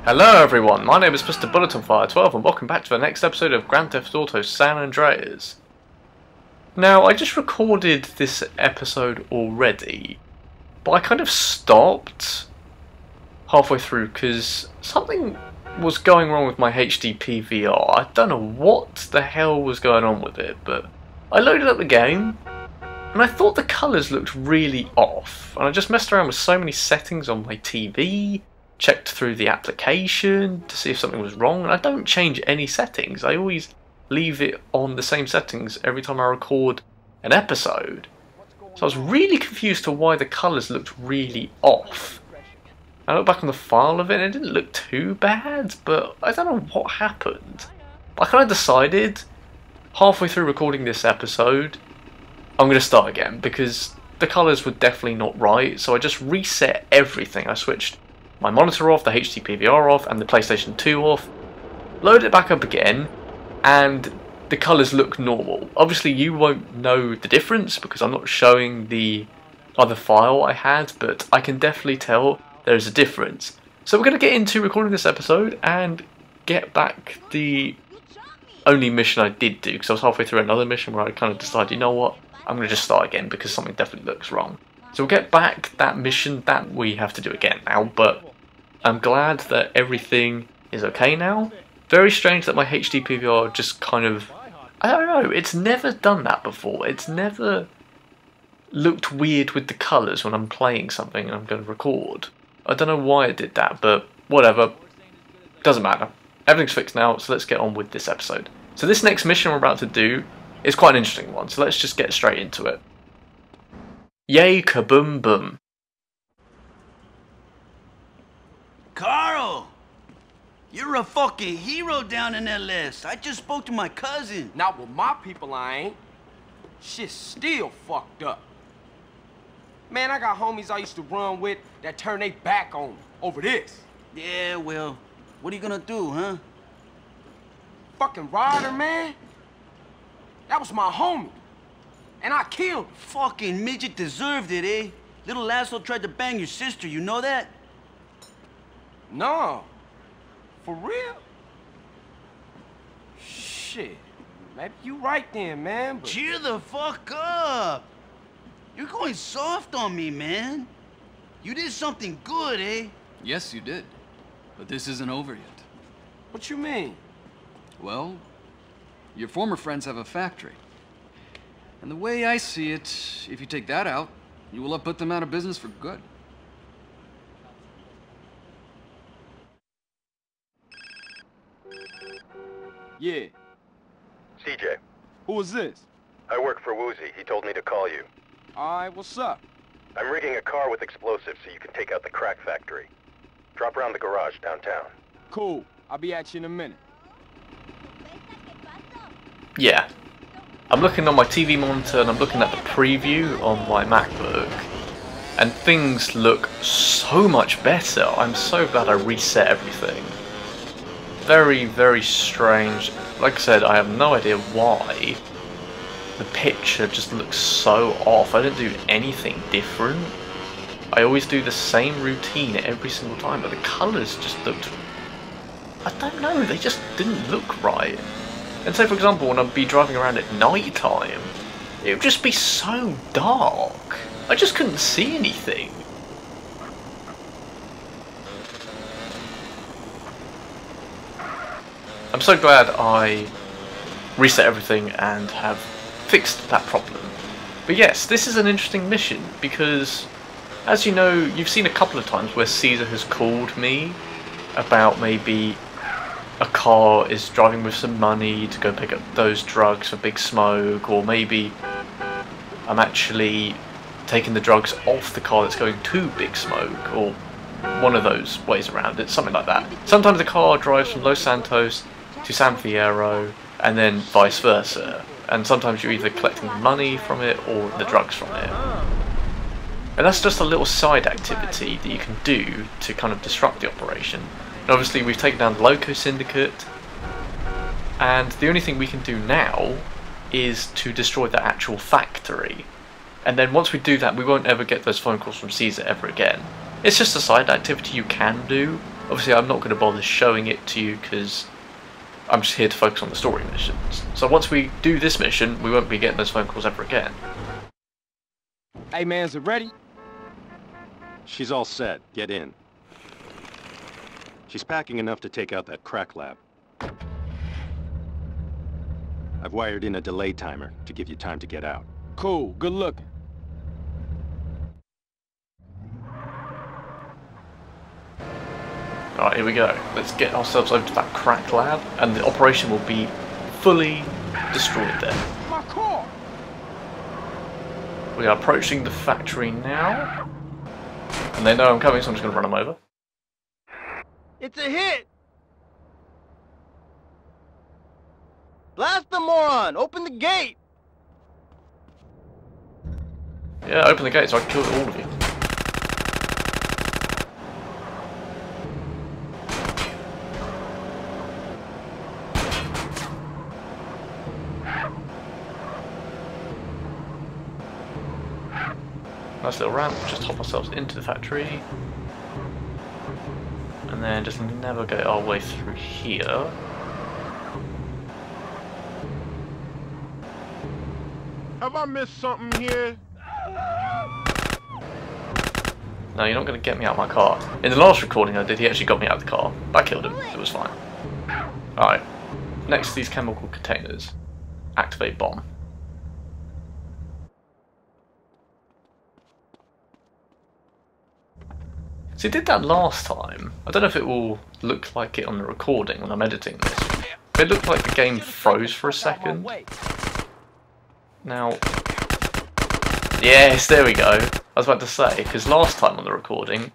Hello everyone, my name is Mr. Bulletonfire12 and welcome back to the next episode of Grand Theft Auto San Andreas. Now, I just recorded this episode already, but I kind of stopped halfway through because something was going wrong with my HD PVR. I don't know what the hell was going on with it, but I loaded up the game and I thought the colours looked really off, and I just messed around with so many settings on my TV, checked through the application to see if something was wrong, and I don't change any settings. I always leave it on the same settings every time I record an episode. So I was really confused to why the colours looked really off. I looked back on the file of it and it didn't look too bad, but I don't know what happened. I kind of decided halfway through recording this episode I'm going to start again because the colours were definitely not right, so I just reset everything. I switched my monitor off, the HD PVR off, and the PlayStation 2 off, load it back up again, and the colours look normal. Obviously you won't know the difference because I'm not showing the other file I had, but I can definitely tell there's a difference. So we're going to get into recording this episode and get back the only mission I did do, because I was halfway through another mission where I kind of decided, you know what, I'm going to just start again because something definitely looks wrong. So we'll get back that mission that we have to do again now, but I'm glad that everything is okay now. Very strange that my HD PVR just kind of, I don't know, it's never done that before. It's never looked weird with the colours when I'm playing something and I'm going to record. I don't know why it did that, but whatever. Doesn't matter. Everything's fixed now, so let's get on with this episode. So this next mission we're about to do is quite an interesting one, so let's just get straight into it. Yay, kaboom boom. Carl! You're a fucking hero down in that list. I just spoke to my cousin. Not with my people, I ain't. Shit's still fucked up. Man, I got homies I used to run with that turn their back on me over this. Yeah, well, what are you gonna do, huh? Fucking Ryder, man. That was my homie. And I killed him. Fucking midget deserved it, eh? Little asshole tried to bang your sister, you know that? No. For real? Shit. Maybe you right then, man, but... Cheer the fuck up! You're going soft on me, man. You did something good, eh? Yes, you did. But this isn't over yet. What you mean? Well, your former friends have a factory. And the way I see it, if you take that out, you will have put them out of business for good. Yeah. CJ. Who is this? I work for Woozy. He told me to call you. Alright, what's up? I'm rigging a car with explosives so you can take out the crack factory. Drop around the garage downtown. Cool. I'll be at you in a minute. Yeah. I'm looking on my TV monitor and I'm looking at the preview on my MacBook, and things look so much better. I'm so glad I reset everything. Very, very strange. Like I said, I have no idea why the picture just looks so off. I didn't do anything different. I always do the same routine every single time, but the colours just looked... I don't know, they just didn't look right. And say for example, when I'd be driving around at night time, it would just be so dark. I just couldn't see anything. I'm so glad I reset everything and have fixed that problem. But yes, this is an interesting mission because, as you know, you've seen a couple of times where Caesar has called me about maybe a car is driving with some money to go pick up those drugs for Big Smoke, or maybe I'm actually taking the drugs off the car that's going to Big Smoke, or one of those ways around it, something like that. Sometimes the car drives from Los Santos to San Fierro, and then vice versa. And sometimes you're either collecting money from it or the drugs from it. And that's just a little side activity that you can do to kind of disrupt the operation. And obviously we've taken down the Loco Syndicate, and the only thing we can do now is to destroy the actual factory. And then once we do that, we won't ever get those phone calls from Caesar ever again. It's just a side activity you can do. Obviously, I'm not going to bother showing it to you because I'm just here to focus on the story missions. So once we do this mission, we won't be getting those phone calls ever again. Hey man, is it ready? She's all set. Get in. She's packing enough to take out that crack lab. I've wired in a delay timer to give you time to get out. Cool, good looking. Alright, here we go. Let's get ourselves over to that crack lab, and the operation will be fully destroyed there. My car! We are approaching the factory now, and they know I'm coming, so I'm just going to run them over. It's a hit! Blast the moron! Open the gate! Yeah, open the gate so I can kill all of you. Nice little ramp, just hop ourselves into the factory. And then just navigate our way through here. Have I missed something here? No, you're not going to get me out of my car. In the last recording I did, he actually got me out of the car. I killed him, it was fine. Alright, next to these chemical containers. Activate bomb. So he did that last time. I don't know if it will look like it on the recording when I'm editing this. It looked like the game froze for a second. Now, yes, there we go. I was about to say, because last time on the recording,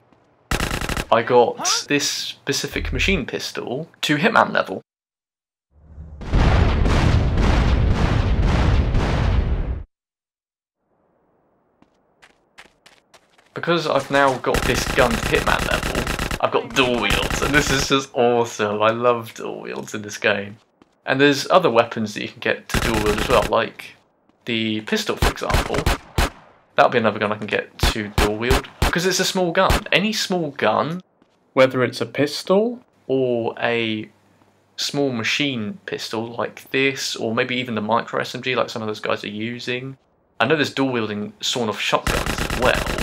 I got this specific machine pistol to Hitman level. Because I've now got this gun to Hitman level, I've got dual wields, and this is just awesome. I love dual wields in this game. And there's other weapons that you can get to dual wield as well, like the pistol, for example. That'll be another gun I can get to dual wield, because it's a small gun. Any small gun, whether it's a pistol or a small machine pistol like this, or maybe even the micro SMG like some of those guys are using. I know there's dual wielding sawn-off shotguns as well.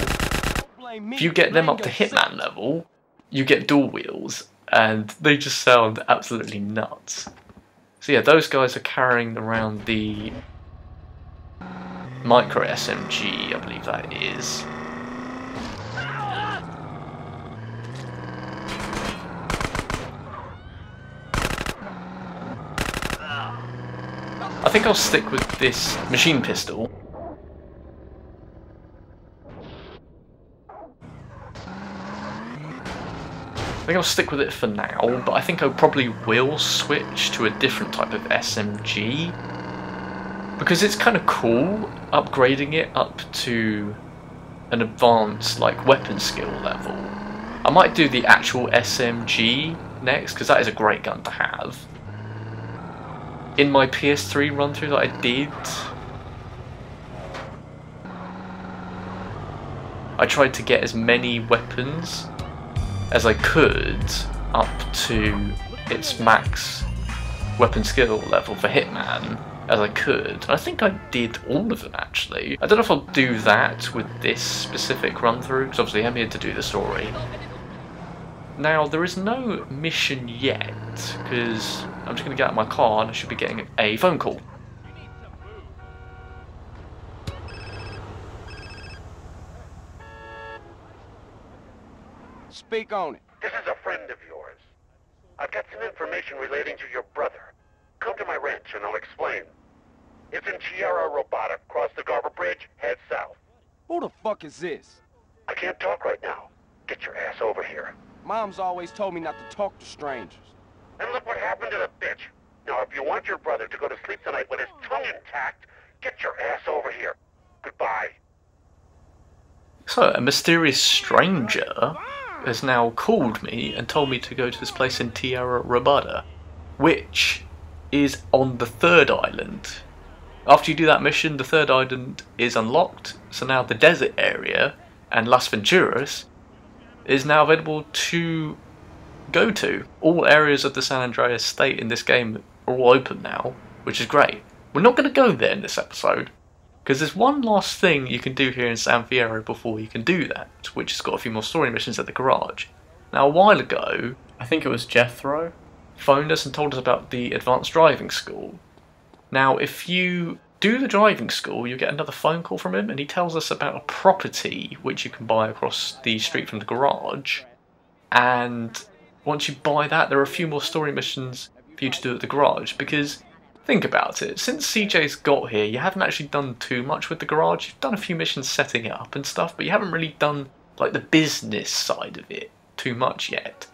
If you get them up to Hitman level, you get dual wheels, and they just sound absolutely nuts. So yeah, those guys are carrying around the micro SMG, I believe that is. I think I'll stick with this machine pistol. I think I'll stick with it for now, but I think I probably will switch to a different type of SMG. Because it's kind of cool upgrading it up to an advanced like weapon skill level. I might do the actual SMG next, because that is a great gun to have. In my PS3 run through that I did, I tried to get as many weapons as I could up to its max weapon skill level for Hitman as I could. And I think I did all of them actually. I don't know if I'll do that with this specific run through, because obviously I'm here to do the story. Now there is no mission yet, because I'm just going to get out of my car and I should be getting a phone call. Speak on it. This is a friend of yours. I've got some information relating to your brother. Come to my ranch and I'll explain. It's in Tierra Robata. Cross the Garber Bridge, head south. Who the fuck is this? I can't talk right now. Get your ass over here. Mom's always told me not to talk to strangers. And look what happened to the bitch. Now, if you want your brother to go to sleep tonight with his tongue intact, get your ass over here. Goodbye. So, a mysterious stranger has now called me and told me to go to this place in Tierra Robata, which is on the third island. After you do that mission, the third island is unlocked, so now the desert area and Las Venturas is now available to go to. All areas of the San Andreas state in this game are all open now, which is great. We're not going to go there in this episode, because there's one last thing you can do here in San Fierro before you can do that, which has got a few more story missions at the garage. Now, a while ago, I think it was Jethro, phoned us and told us about the advanced driving school. Now, if you do the driving school, you get another phone call from him, and he tells us about a property which you can buy across the street from the garage. And once you buy that, there are a few more story missions for you to do at the garage, because think about it, since CJ's got here, you haven't actually done too much with the garage. You've done a few missions setting it up and stuff, but you haven't really done like the business side of it too much yet.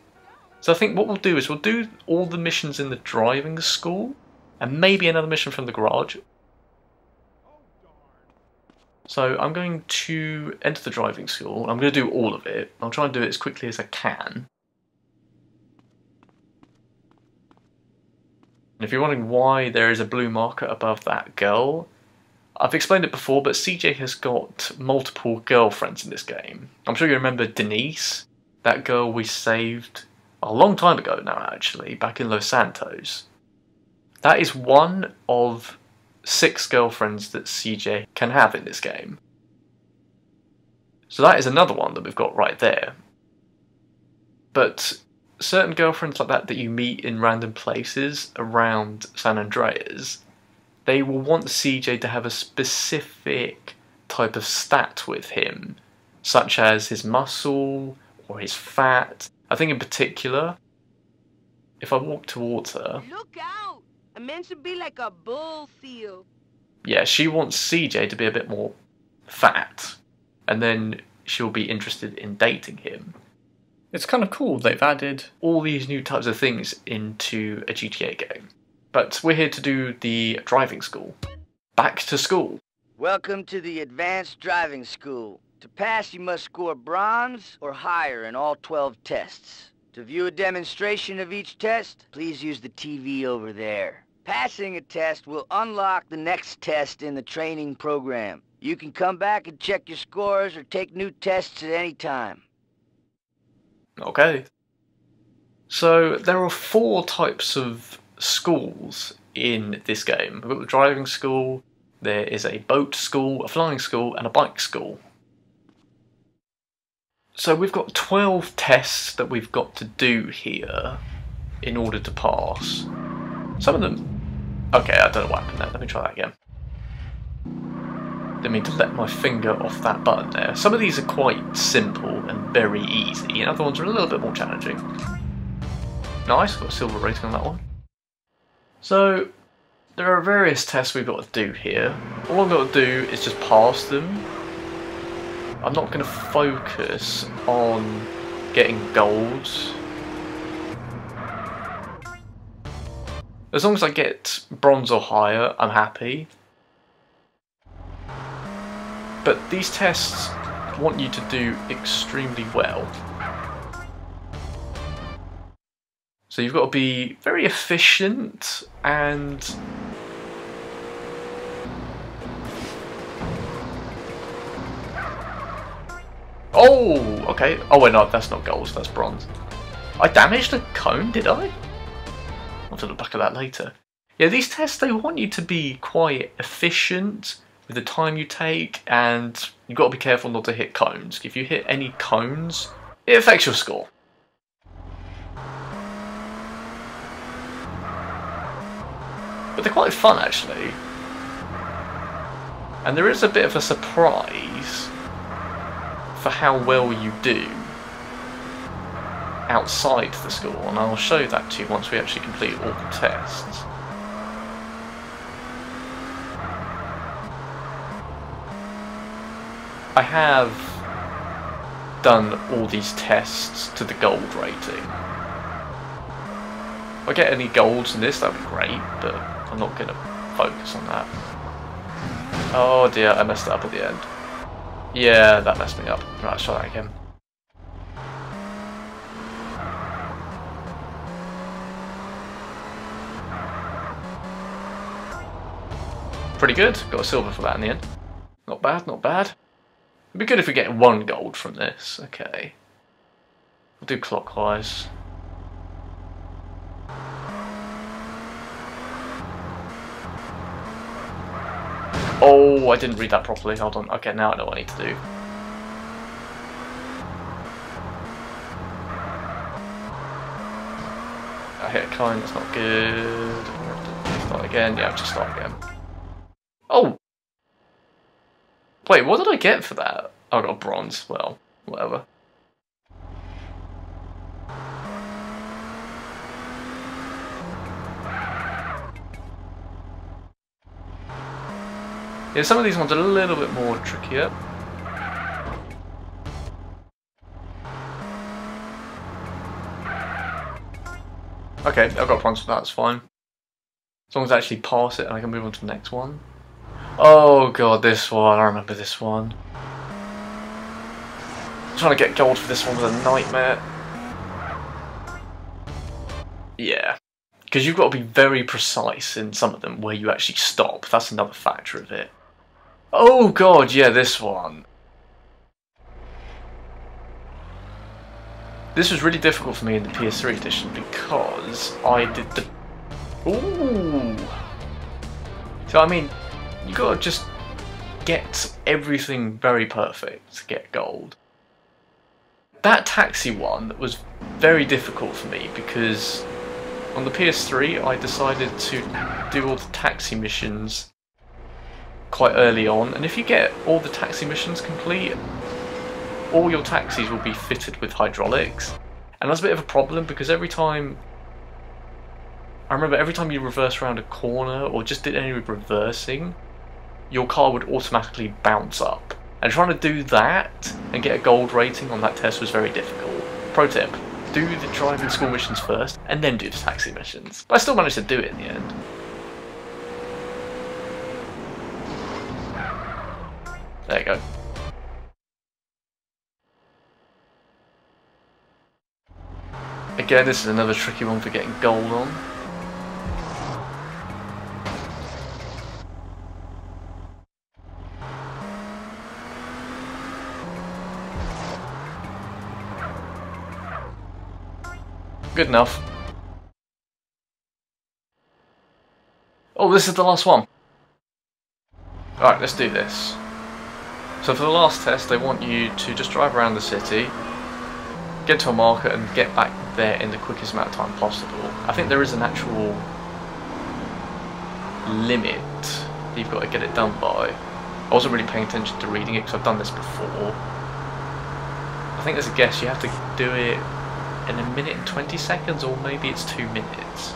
So I think what we'll do is we'll do all the missions in the driving school, and maybe another mission from the garage. So I'm going to enter the driving school. I'm going to do all of it. I'll try and do it as quickly as I can. And if you're wondering why there is a blue marker above that girl, I've explained it before, but CJ has got multiple girlfriends in this game. I'm sure you remember Denise, that girl we saved a long time ago now actually, back in Los Santos. That is one of 6 girlfriends that CJ can have in this game. So that is another one that we've got right there. But certain girlfriends like that you meet in random places around San Andreas, they will want CJ to have a specific type of stat with him, such as his muscle or his fat. I think in particular, if I walk towards her... Look out! A man should be like a bull seal. Yeah, she wants CJ to be a bit more fat, and then she'll be interested in dating him. It's kind of cool they've added all these new types of things into a GTA game. But we're here to do the driving school. Back to school. Welcome to the Advanced Driving School. To pass, you must score bronze or higher in all 12 tests. To view a demonstration of each test, please use the TV over there. Passing a test will unlock the next test in the training program. You can come back and check your scores or take new tests at any time. Okay. So there are 4 types of schools in this game. We've got the driving school, there is a boat school, a flying school, and a bike school. So we've got 12 tests that we've got to do here in order to pass. Some of them... Okay, I don't know what happened there. Let me try that again. Didn't mean to let my finger off that button there. Some of these are quite simple and very easy, and other ones are a little bit more challenging. Nice, got a silver rating on that one. So, there are various tests we've got to do here. All I've got to do is just pass them. I'm not going to focus on getting golds. As long as I get bronze or higher, I'm happy. But these tests want you to do extremely well. So you've got to be very efficient and... Oh, okay. Oh wait, no, that's not gold, that's bronze. I damaged a cone, did I? I'll have to look back at that later. Yeah, these tests, they want you to be quite efficient with the time you take, and you've got to be careful not to hit cones. If you hit any cones, it affects your score. But they're quite fun, actually. And there is a bit of a surprise for how well you do outside the school, and I'll show you that to you once we actually complete all the tests. I have done all these tests to the gold rating. If I get any golds in this, that'd be great, but I'm not going to focus on that. Oh dear, I messed it up at the end. Yeah, that messed me up. Right, let's try that again. pretty good. Got a silver for that in the end. Not bad, not bad. It'd be good if we get 1 gold from this. Okay. We'll do clockwise. Oh, I didn't read that properly. Hold on. Okay, now I know what I need to do. I hit a cone, that's not good. Start again. Yeah, just start again. Oh! Wait, what did I get for that? Oh, I got a bronze. Well, whatever. Yeah, some of these ones are a little bit more trickier. Okay, I've got bronze for that, that's fine. As long as I actually pass it and I can move on to the next one. Oh god, this one, I remember this one. Trying to get gold for this one was a nightmare. Yeah. Because you've got to be very precise in some of them where you actually stop. That's another factor of it. Oh god, yeah, this one. This was really difficult for me in the PS3 edition because I did the... Ooh! So I mean, you gotta just get everything very perfect to get gold. That taxi one was very difficult for me because on the PS3 I decided to do all the taxi missions quite early on, and if you get all the taxi missions complete, all your taxis will be fitted with hydraulics, and that's a bit of a problem because every time you reverse around a corner or just did any reversing, your car would automatically bounce up, and trying to do that and get a gold rating on that test was very difficult. Pro tip, do the driving school missions first and then do the taxi missions. But I still managed to do it in the end. There you go. Again, this is another tricky one for getting gold on. Good enough. Oh, this is the last one. Alright, let's do this. So for the last test, they want you to just drive around the city, get to a market and get back there in the quickest amount of time possible. I think there is an actual limit that you've got to get it done by. I wasn't really paying attention to reading it because I've done this before. I think there's a guess you have to do it in 1 minute and 20 seconds, or maybe it's 2 minutes.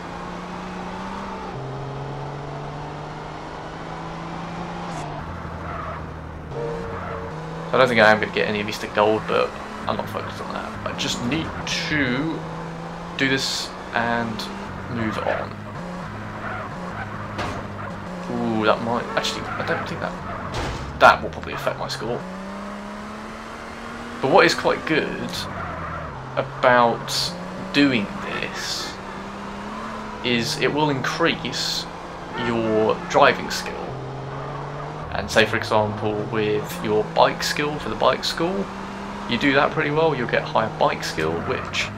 So I don't think I am going to get any of these to gold, but I'm not focused on that. I just need to do this and move on. Ooh, that might... Actually, I don't think that will probably affect my score. But what is quite good about doing this is it will increase your driving skill. And say for example with your bike skill for the bike school, you do that pretty well, you'll get higher bike skill, which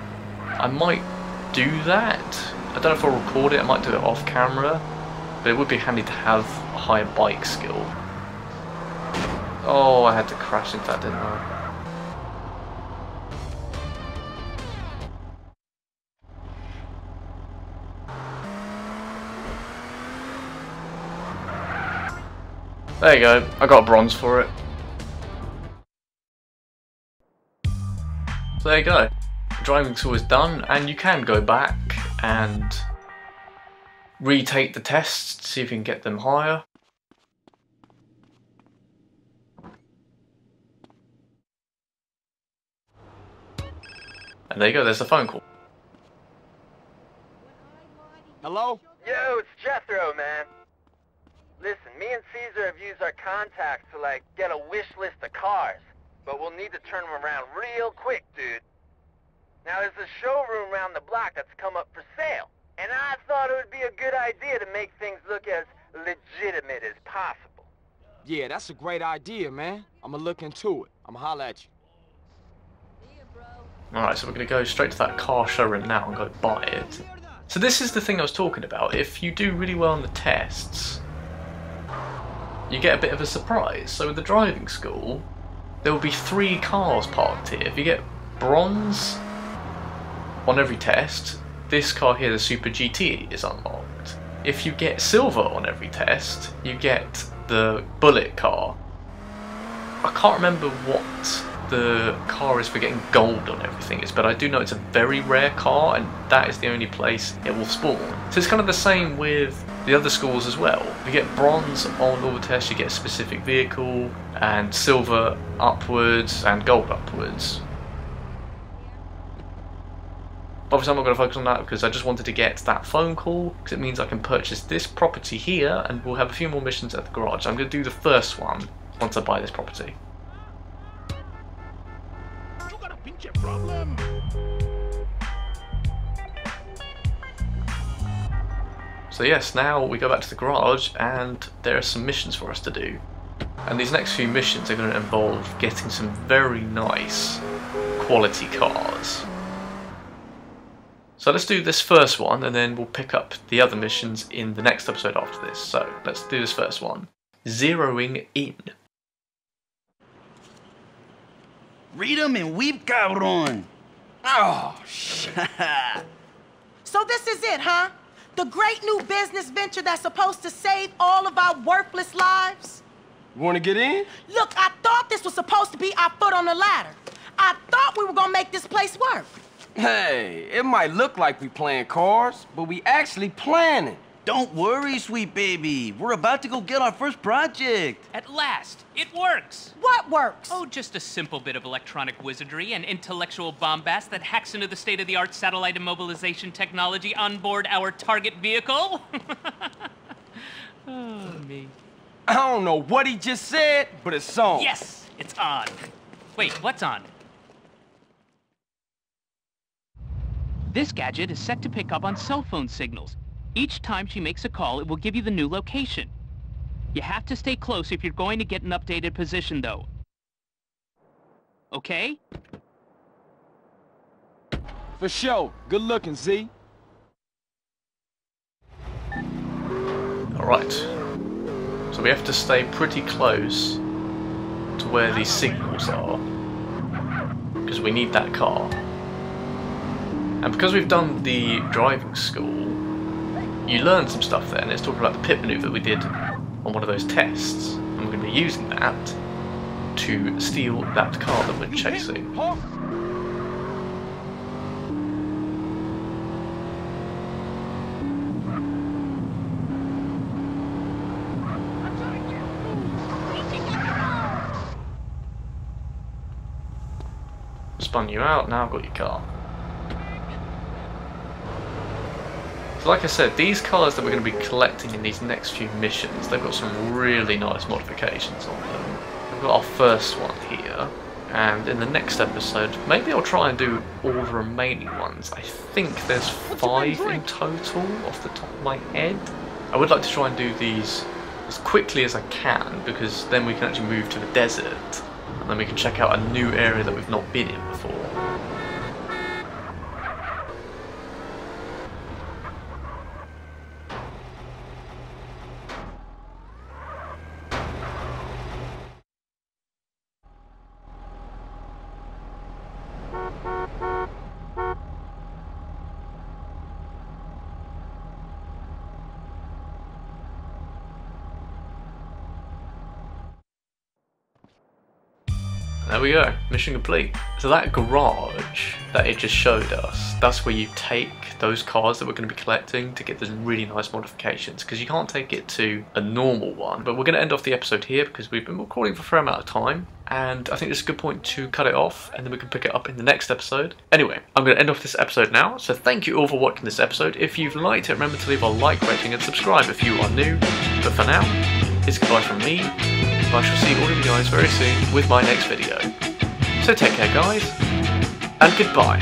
I might do that. I don't know if I'll record it, I might do it off camera, but it would be handy to have a higher bike skill. Oh, I had to crash into that, didn't I? There you go, I got a bronze for it. So there you go. The driving school is done, and you can go back and retake the tests to see if you can get them higher. And there you go, there's the phone call. Hello? Yo, it's Jethro, man. Listen, me and Caesar have used our contacts to, like, get a wish list of cars. But we'll need to turn them around real quick, dude. Now, there's a showroom around the block that's come up for sale. And I thought it would be a good idea to make things look as legitimate as possible. Yeah, that's a great idea, man. I'ma look into it. I'ma holler at you. Alright, so we're going to go straight to that car showroom now and go buy it. So this is the thing I was talking about. If you do really well on the tests, you get a bit of a surprise. So with the driving school, there will be 3 cars parked here. If you get bronze on every test, this car here, the Super GT, is unlocked. If you get silver on every test, you get the bullet car. I can't remember what the car is for getting gold on everything is, but I do know it's a very rare car, and that is the only place it will spawn. So it's kind of the same with the other schools as well. If you get bronze on all the tests, you get a specific vehicle, and silver upwards, and gold upwards. Obviously I'm not going to focus on that because I just wanted to get that phone call, because it means I can purchase this property here, and we'll have a few more missions at the garage. I'm going to do the first one once I buy this property. Problem. So yes, now we go back to the garage and there are some missions for us to do. And these next few missions are going to involve getting some very nice quality cars. So let's do this first one and then we'll pick up the other missions in the next episode after this. So let's do this first one. Zeroing in. Read 'em and weep, cabron. Oh, shit. So this is it, huh? The great new business venture that's supposed to save all of our worthless lives? Wanna get in? Look, I thought this was supposed to be our foot on the ladder. I thought we were gonna make this place work. Hey, it might look like we playing cards, but we actually planning. Don't worry, sweet baby. We're about to go get our first project. At last, it works! What works? Oh, just a simple bit of electronic wizardry and intellectual bombast that hacks into the state-of-the-art satellite immobilization technology on board our target vehicle. Oh, me. I don't know what he just said, but it's on. Yes, it's on. Wait, what's on? This gadget is set to pick up on cell phone signals. Each time she makes a call, it will give you the new location. You have to stay close if you're going to get an updated position, though. Okay? For sure. Good looking, Z. Alright. So we have to stay pretty close to where these signals are, because we need that car. And because we've done the driving school, you learn some stuff there, and it's talking about the pit maneuver we did on one of those tests, and we're going to be using that to steal that car that we're chasing. Spun you out, now I've got your car. So like I said, these cars that we're going to be collecting in these next few missions, they've got some really nice modifications on them. We've got our first one here, and in the next episode, maybe I'll try and do all the remaining ones. I think there's 5 in total off the top of my head. I would like to try and do these as quickly as I can, because then we can actually move to the desert, and then we can check out a new area that we've not been in before. There we go, mission complete. So that garage that it just showed us, that's where you take those cars that we're going to be collecting to get those really nice modifications, because you can't take it to a normal one. But we're going to end off the episode here because we've been recording for a fair amount of time, and I think it's a good point to cut it off, and then we can pick it up in the next episode. Anyway, I'm going to end off this episode now, so thank you all for watching this episode. If you've liked it, remember to leave a like rating and subscribe if you are new. But for now, it's goodbye from me. I shall see all of you guys very soon with my next video. So take care guys, and goodbye.